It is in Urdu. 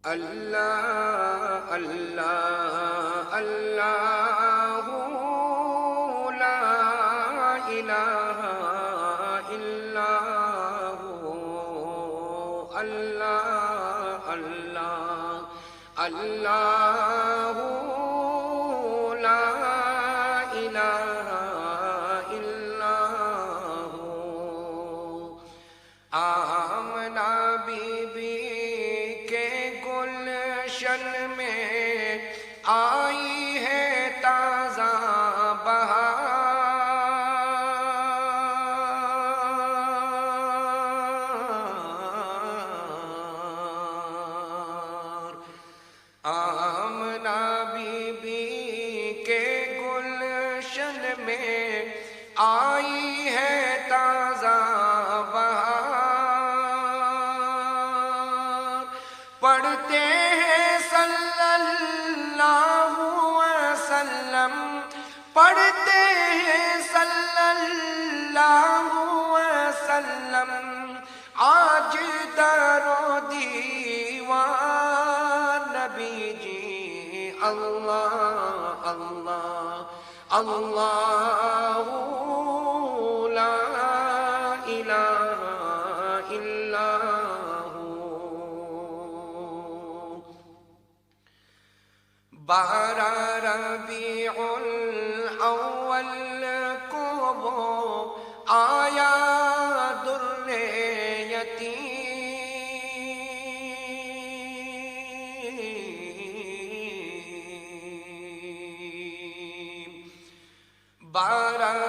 اللہ اللہ اللہ لا الہ الا ہو، اللہ اللہ اللہ لا الہ الا ہو۔ آمنہ بی بی کے گلشن میں آئی ہے تازہ بہار، آمنہ بی بی کے گلشن میں آئی ہے تازہ بہار، پڑھتے ہیں صلی اللہ وسلم، پڑھتے ہیں صلی اللہ وسلم، آج در و دیوان نبی جی اللہ اللہ اللہ لا الہ الا ہو۔ 12 ربیع الاول کو وہ آیا در یتیم، 12